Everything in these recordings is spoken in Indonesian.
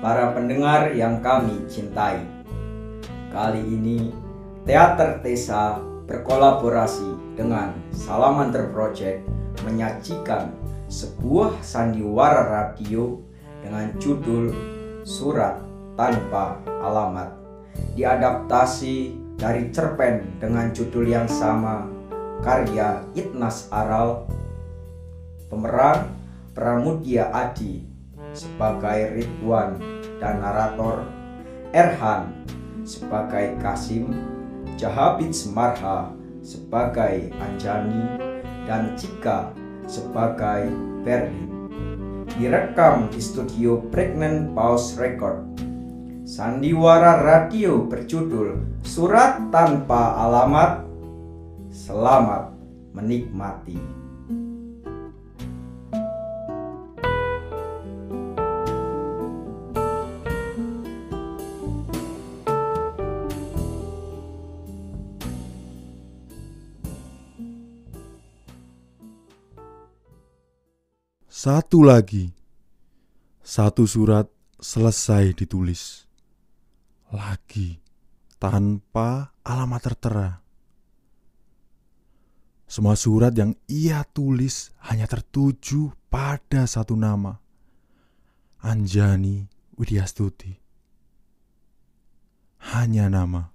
para pendengar yang kami cintai. Kali ini Teater Tesa berkolaborasi dengan Salamander Project menyajikan sebuah sandiwara radio dengan judul Surat Tanpa Alamat, diadaptasi dari cerpen dengan judul yang sama karya Itnas Aral. Pemeran Pramudia Adi sebagai Ridwan dan narator, Erhan sebagai Kasim, Jahabid Semarha sebagai Anjani, dan Cika sebagai Berlin. Direkam di studio Pregnant Pause Record. Sandiwara radio berjudul Surat Tanpa Alamat. Selamat menikmati. Satu lagi, satu surat selesai ditulis. Lagi, tanpa alamat tertera. Semua surat yang ia tulis hanya tertuju pada satu nama, Anjani Widyastuti. Hanya nama.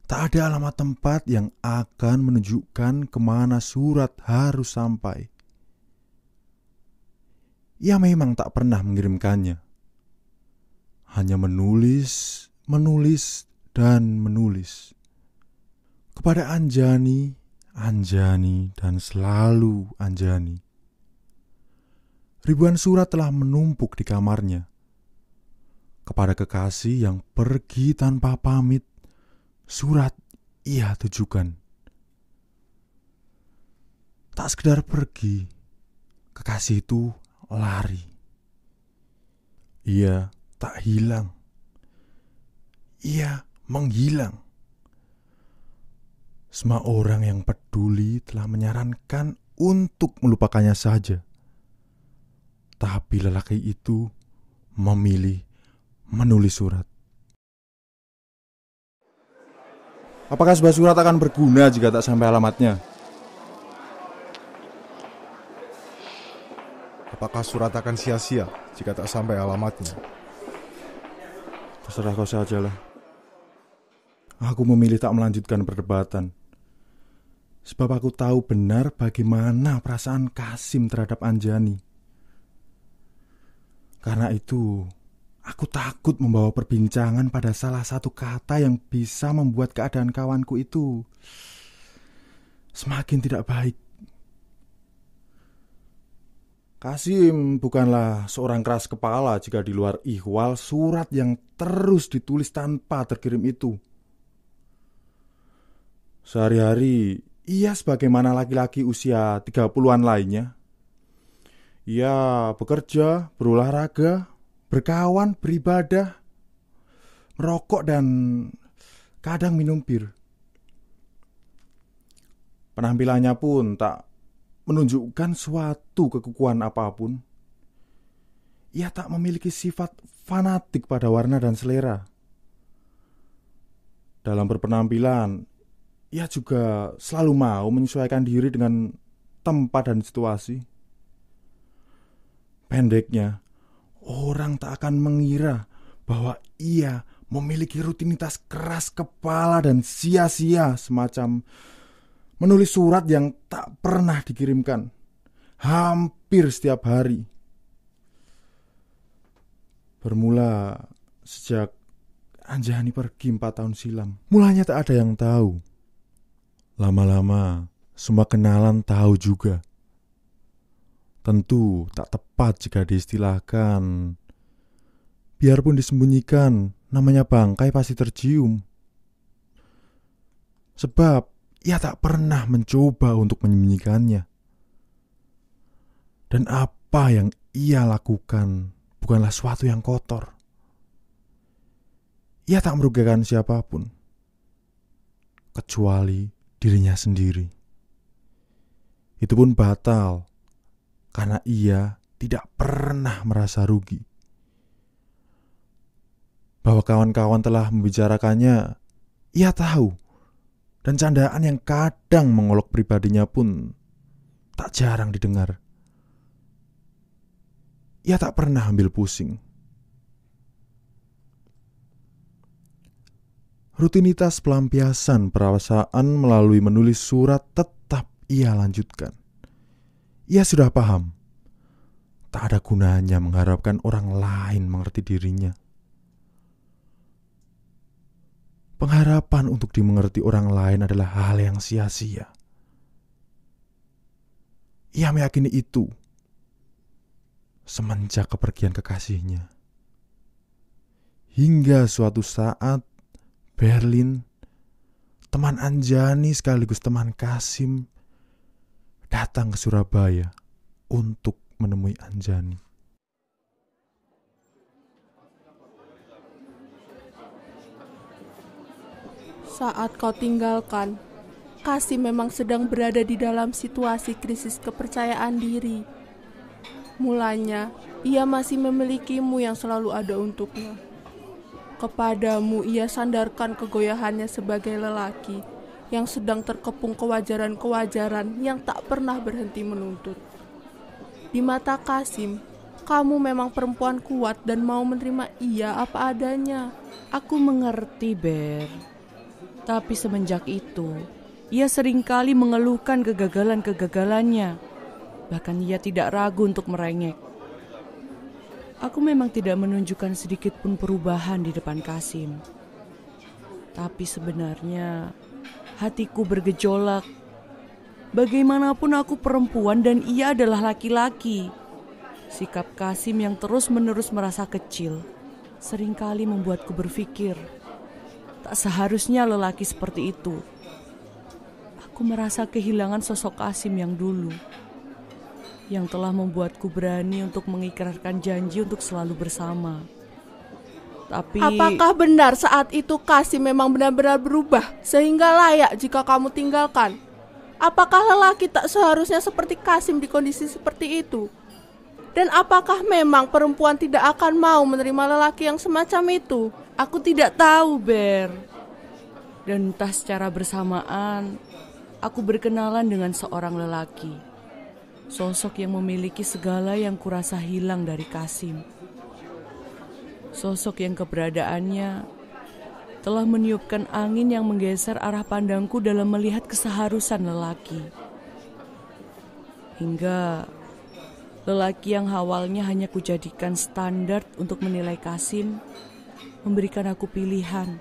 Tak ada alamat tempat yang akan menunjukkan kemana surat harus sampai. Ia memang tak pernah mengirimkannya. Hanya menulis, dan menulis. Kepada Anjani, dan selalu Anjani. Ribuan surat telah menumpuk di kamarnya. Kepada kekasih yang pergi tanpa pamit, surat ia tujukan. Tak sekedar pergi, kekasih itu lari. Ia tak hilang. Ia menghilang. Semua orang yang peduli telah menyarankan untuk melupakannya saja. Tapi lelaki itu memilih menulis surat. Apakah sebuah surat akan berguna jika tak sampai alamatnya? Apakah surat akan sia-sia jika tak sampai alamatnya? Terserah kau sajalah. Aku memilih tak melanjutkan perdebatan. Sebab aku tahu benar bagaimana perasaan Kasim terhadap Anjani. Karena itu, aku takut membawa perbincangan pada salah satu kata yang bisa membuat keadaan kawanku itu semakin tidak baik. Kasim bukanlah seorang keras kepala jika di luar ihwal surat yang terus ditulis tanpa terkirim itu. Sehari-hari ia sebagaimana laki-laki usia 30-an lainnya. Ia bekerja, berolahraga, berkawan, beribadah, merokok dan kadang minum bir. Penampilannya pun tak menunjukkan suatu kekukuhan apapun. Ia tak memiliki sifat fanatik pada warna dan selera. Dalam berpenampilan, ia juga selalu mau menyesuaikan diri dengan tempat dan situasi. Pendeknya, orang tak akan mengira bahwa ia memiliki rutinitas keras kepala dan sia-sia semacam menulis surat yang tak pernah dikirimkan, hampir setiap hari. Bermula sejak Anjani pergi 4 tahun silam. Mulanya tak ada yang tahu. Lama-lama semua kenalan tahu juga. Tentu tak tepat jika diistilahkan. Biarpun disembunyikan, namanya bangkai pasti tercium. Sebab ia tak pernah mencoba untuk menyembunyikannya. Dan apa yang ia lakukan bukanlah sesuatu yang kotor. Ia tak merugikan siapapun, kecuali dirinya sendiri. Itu pun batal, karena ia tidak pernah merasa rugi. Bahwa kawan-kawan telah membicarakannya, ia tahu. Dan candaan yang kadang mengolok pribadinya pun tak jarang didengar. Ia tak pernah ambil pusing. Rutinitas pelampiasan perasaan melalui menulis surat tetap ia lanjutkan. Ia sudah paham, tak ada gunanya mengharapkan orang lain mengerti dirinya. Pengharapan untuk dimengerti orang lain adalah hal yang sia-sia. Ia meyakini itu semenjak kepergian kekasihnya. Hingga suatu saat Berlin, teman Anjani sekaligus teman Kasim, datang ke Surabaya untuk menemui Anjani. Saat kau tinggalkan, Kasim memang sedang berada di dalam situasi krisis kepercayaan diri. Mulanya, ia masih memilikimu yang selalu ada untuknya. Kepadamu ia sandarkan kegoyahannya sebagai lelaki yang sedang terkepung kewajaran-kewajaran yang tak pernah berhenti menuntut. Di mata Kasim, kamu memang perempuan kuat dan mau menerima ia apa adanya. Aku mengerti, Ber. Tapi semenjak itu, ia seringkali mengeluhkan kegagalan-kegagalannya. Bahkan ia tidak ragu untuk merengek. Aku memang tidak menunjukkan sedikit pun perubahan di depan Kasim. Tapi sebenarnya hatiku bergejolak. Bagaimanapun aku perempuan dan ia adalah laki-laki. Sikap Kasim yang terus-menerus merasa kecil seringkali membuatku berpikir, tak seharusnya lelaki seperti itu. Aku merasa kehilangan sosok Kasim yang dulu, yang telah membuatku berani untuk mengikrarkan janji untuk selalu bersama. Tapi apakah benar saat itu Kasim memang benar-benar berubah sehingga layak jika kamu tinggalkan? Apakah lelaki tak seharusnya seperti Kasim di kondisi seperti itu? Dan apakah memang perempuan tidak akan mau menerima lelaki yang semacam itu? aku tidak tahu, Ber. Dan entah secara bersamaan, aku berkenalan dengan seorang lelaki. Sosok yang memiliki segala yang kurasa hilang dari Kasim. Sosok yang keberadaannya telah meniupkan angin yang menggeser arah pandangku dalam melihat keseharusan lelaki. Hingga lelaki yang awalnya hanya kujadikan standar untuk menilai Kasim, memberikan aku pilihan.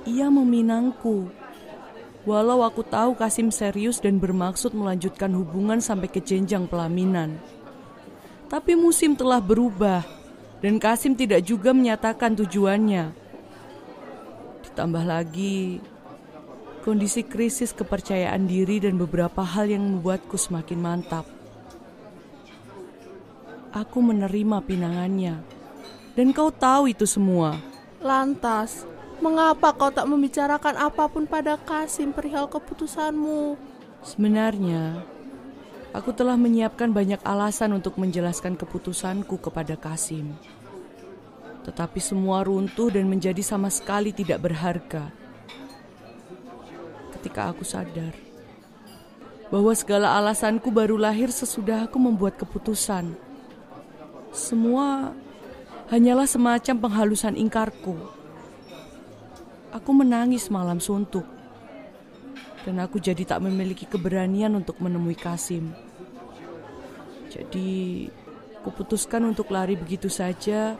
Ia meminangku. Walau aku tahu Kasim serius dan bermaksud melanjutkan hubungan sampai ke jenjang pelaminan. Tapi musim telah berubah dan Kasim tidak juga menyatakan tujuannya. Ditambah lagi kondisi krisis kepercayaan diri dan beberapa hal yang membuatku semakin mantap. Aku menerima pinangannya dan kau tahu itu semua. Lantas, mengapa kau tak membicarakan apapun pada Kasim perihal keputusanmu? Sebenarnya, aku telah menyiapkan banyak alasan untuk menjelaskan keputusanku kepada Kasim. Tetapi semua runtuh dan menjadi sama sekali tidak berharga. Ketika aku sadar bahwa segala alasanku baru lahir sesudah aku membuat keputusan. Semua hanyalah semacam penghalusan ingkarku. Aku menangis malam suntuk. Dan aku jadi tak memiliki keberanian untuk menemui Kasim. Jadi, kuputuskan untuk lari begitu saja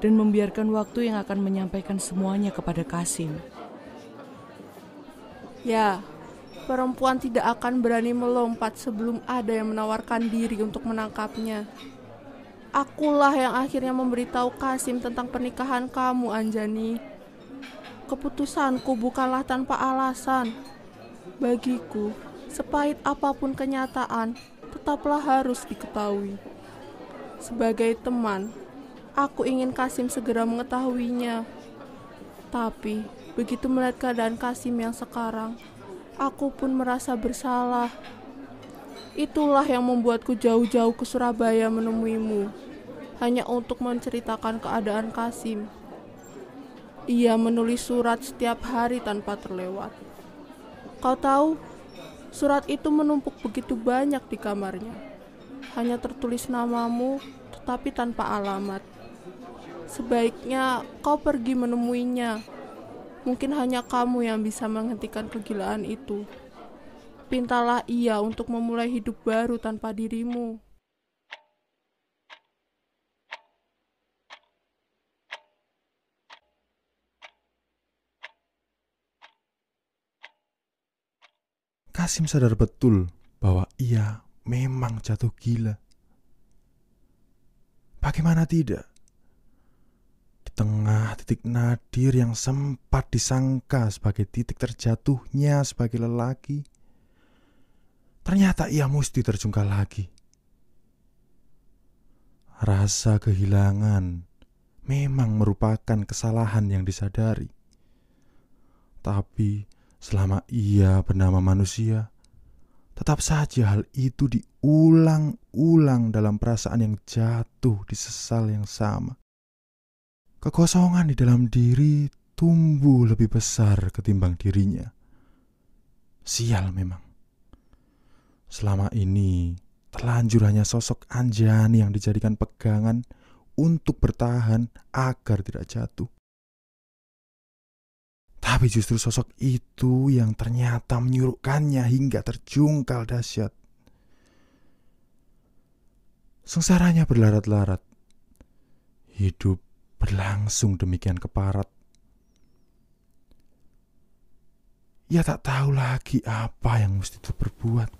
dan membiarkan waktu yang akan menyampaikan semuanya kepada Kasim. Ya, perempuan tidak akan berani melompat sebelum ada yang menawarkan diri untuk menangkapnya. Akulah yang akhirnya memberitahu Kasim tentang pernikahan kamu, Anjani. Keputusanku bukanlah tanpa alasan. Bagiku, sepahit apapun kenyataan, tetaplah harus diketahui. Sebagai teman, aku ingin Kasim segera mengetahuinya. Tapi, begitu melihat keadaan Kasim yang sekarang, aku pun merasa bersalah. Itulah yang membuatku jauh-jauh ke Surabaya menemuimu, hanya untuk menceritakan keadaan Kasim. Ia menulis surat setiap hari tanpa terlewat. Kau tahu, surat itu menumpuk begitu banyak di kamarnya. Hanya tertulis namamu, tetapi tanpa alamat. Sebaiknya kau pergi menemuinya. Mungkin hanya kamu yang bisa menghentikan kegilaan itu. Pintalah ia untuk memulai hidup baru tanpa dirimu. Kasim sadar betul bahwa ia memang jatuh gila. Bagaimana tidak? Di tengah titik nadir yang sempat disangka sebagai titik terjatuhnya sebagai lelaki, ternyata ia mesti terjungkal lagi. Rasa kehilangan memang merupakan kesalahan yang disadari. Tapi selama ia bernama manusia, tetap saja hal itu diulang-ulang dalam perasaan yang jatuh di sesal yang sama. Kekosongan di dalam diri tumbuh lebih besar ketimbang dirinya. Sial memang. Selama ini terlanjur hanya sosok Anjani yang dijadikan pegangan untuk bertahan agar tidak jatuh. Tapi justru sosok itu yang ternyata menyurukkannya hingga terjungkal dahsyat. Sengsaranya berlarat-larat. Hidup berlangsung demikian keparat. Ia tak tahu lagi apa yang mesti diperbuat.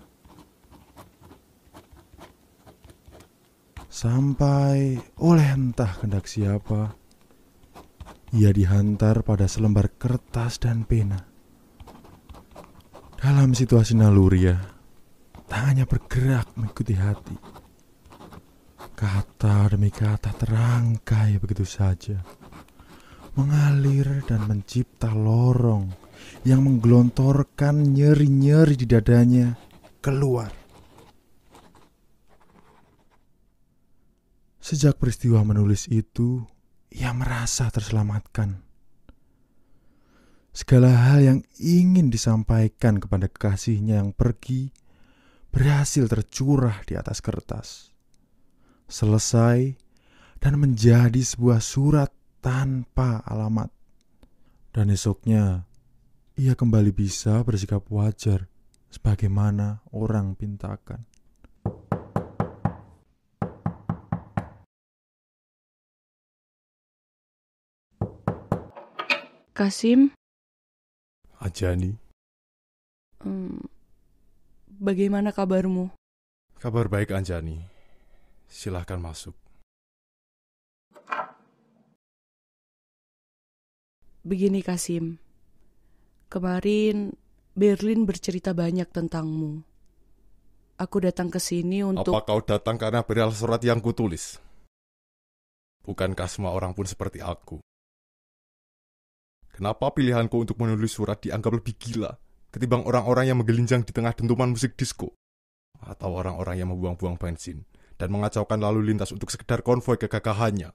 Sampai oleh entah kehendak siapa, ia dihantar pada selembar kertas dan pena. Dalam situasi naluriah, tangannya bergerak mengikuti hati. Kata demi kata terangkai begitu saja, mengalir dan mencipta lorong yang menggelontorkan nyeri-nyeri di dadanya keluar. Sejak peristiwa menulis itu, ia merasa terselamatkan. Segala hal yang ingin disampaikan kepada kekasihnya yang pergi berhasil tercurah di atas kertas. Selesai dan menjadi sebuah surat tanpa alamat. Dan esoknya ia kembali bisa bersikap wajar sebagaimana orang pintakan. Kasim, Anjani, bagaimana kabarmu? kabar baik Anjani. Silahkan masuk. Begini Kasim, kemarin Berlin bercerita banyak tentangmu. Aku datang ke sini untuk... Apa kau datang karena perihal surat yang kutulis? Bukankah semua orang pun seperti aku? Kenapa pilihanku untuk menulis surat dianggap lebih gila ketimbang orang-orang yang menggelinjang di tengah dentuman musik disco? Atau orang-orang yang membuang-buang bensin dan mengacaukan lalu lintas untuk sekedar konvoi kegagahannya?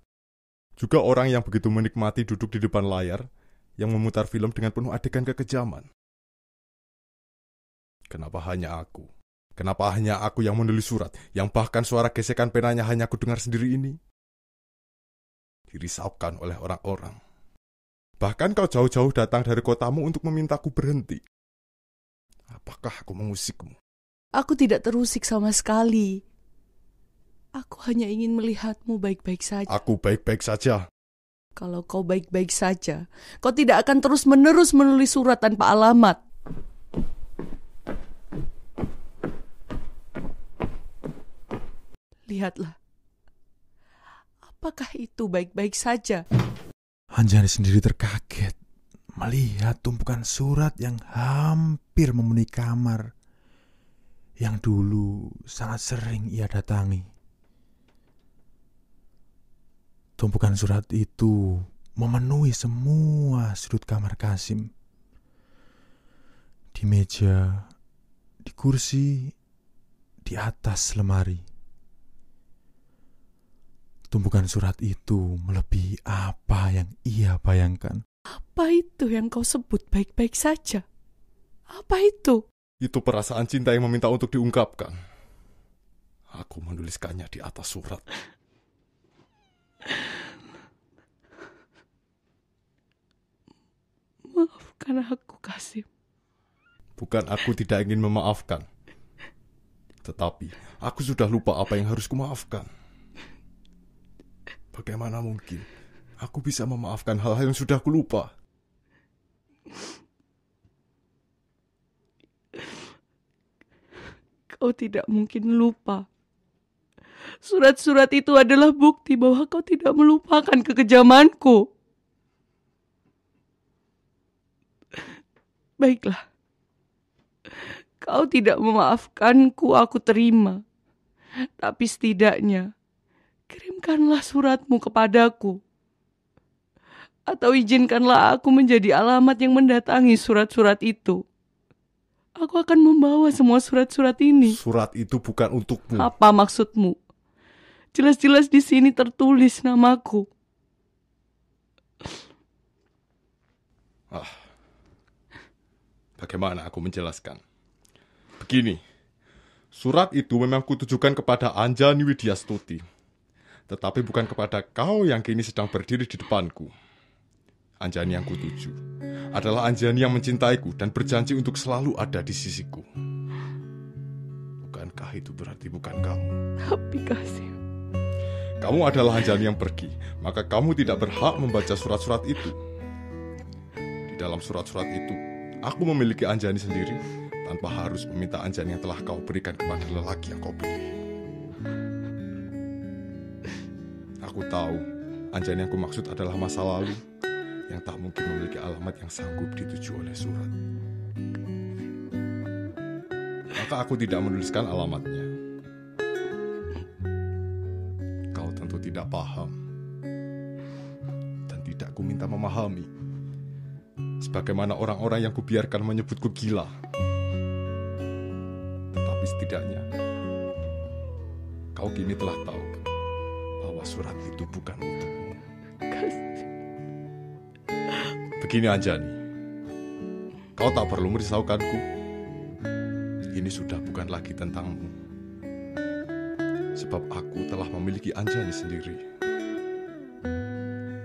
Juga orang yang begitu menikmati duduk di depan layar yang memutar film dengan penuh adegan kekejaman. Kenapa hanya aku? Kenapa hanya aku yang menulis surat yang bahkan suara gesekan penanya hanya aku dengar sendiri ini? Dirisaukan oleh orang-orang. Bahkan kau jauh-jauh datang dari kotamu untuk memintaku berhenti. Apakah aku mengusikmu? Aku tidak terusik sama sekali. Aku hanya ingin melihatmu baik-baik saja. Aku baik-baik saja. Kalau kau baik-baik saja, kau tidak akan terus-menerus menulis surat tanpa alamat. Lihatlah. Apakah itu baik-baik saja? Anjani sendiri terkaget melihat tumpukan surat yang hampir memenuhi kamar yang dulu sangat sering ia datangi. Tumpukan surat itu memenuhi semua sudut kamar Kasim. Di meja, di kursi, di atas lemari. Tumpukan surat itu melebihi apa yang ia bayangkan. Apa itu yang kau sebut baik-baik saja? Apa itu? Itu perasaan cinta yang meminta untuk diungkapkan. Aku menuliskannya di atas surat. Maafkan aku, Kasim. Bukan aku tidak ingin memaafkan. Tetapi aku sudah lupa apa yang harus kumaafkan. Bagaimana mungkin aku bisa memaafkan hal-hal yang sudah kulupa? Kau tidak mungkin lupa. Surat-surat itu adalah bukti bahwa kau tidak melupakan kekejamanku. Baiklah. Kau tidak memaafkanku, aku terima. Tapi setidaknya, kirimkanlah suratmu kepadaku. Atau izinkanlah aku menjadi alamat yang mendatangi surat-surat itu. Aku akan membawa semua surat-surat ini. Surat itu bukan untukmu. Apa maksudmu? Jelas-jelas di sini tertulis namaku. Bagaimana aku menjelaskan? Begini, surat itu memang kutujukan kepada Anjani Widyastuti, tetapi bukan kepada kau yang kini sedang berdiri di depanku. Anjani yang kutuju adalah Anjani yang mencintaiku dan berjanji untuk selalu ada di sisiku. Bukankah itu berarti bukan kamu? Tapi Kasim, kamu adalah Anjani yang pergi, maka kamu tidak berhak membaca surat-surat itu. Di dalam surat-surat itu, aku memiliki Anjani sendiri tanpa harus meminta Anjani yang telah kau berikan kepada lelaki yang kau pilih. Aku tahu Anjani yang kumaksud adalah masa lalu yang tak mungkin memiliki alamat yang sanggup dituju oleh surat. Maka aku tidak menuliskan alamatnya. Kau tentu tidak paham dan tidak ku minta memahami. Sebagaimana orang-orang yang kubiarkan menyebutku gila. Tetapi setidaknya kau kini telah tahu bahwa surat itu bukan untukmu. Begini Anjani, kau tak perlu merisaukanku. Ini sudah bukan lagi tentangmu. Sebab aku telah memiliki Anjani sendiri.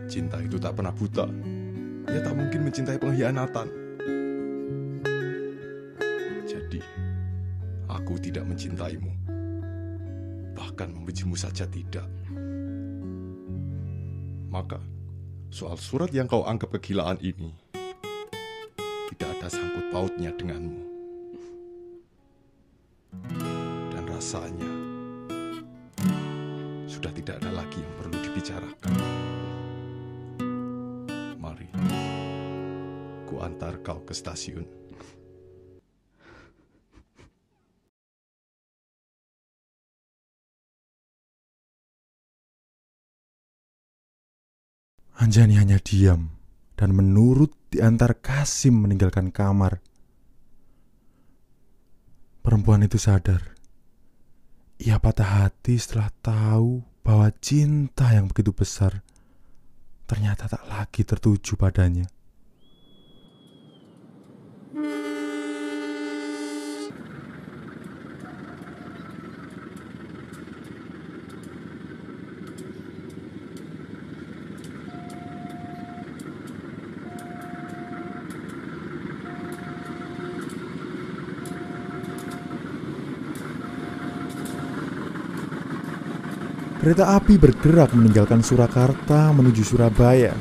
Cinta itu tak pernah buta. Ia tak mungkin mencintai pengkhianatan. Jadi, aku tidak mencintaimu. Bahkan membencimu saja tidak. Maka, soal surat yang kau anggap kegilaan ini tidak ada sangkut pautnya denganmu. Dan rasanya sudah tidak ada lagi yang perlu dibicarakan. Mari, ku antar kau ke stasiun. Anjani hanya diam dan menurut diantar Kasim meninggalkan kamar. Perempuan itu sadar. Ia patah hati setelah tahu bahwa cinta yang begitu besar ternyata tak lagi tertuju padanya. Kereta api bergerak meninggalkan Surakarta menuju Surabaya.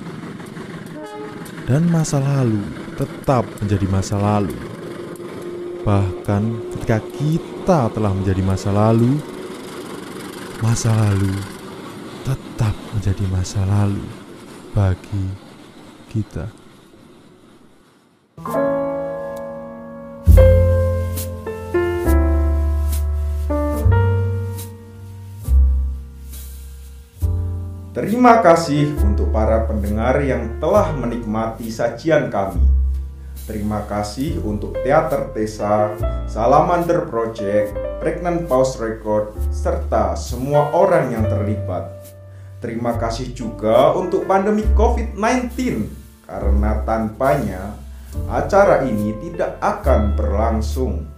Dan masa lalu tetap menjadi masa lalu. Bahkan ketika kita telah menjadi masa lalu tetap menjadi masa lalu bagi kita. Terima kasih untuk para pendengar yang telah menikmati sajian kami. Terima kasih untuk Teater Tesa, Salamander Project, Pregnant Pause Record, serta semua orang yang terlibat. Terima kasih juga untuk pandemi COVID-19 karena tanpanya acara ini tidak akan berlangsung.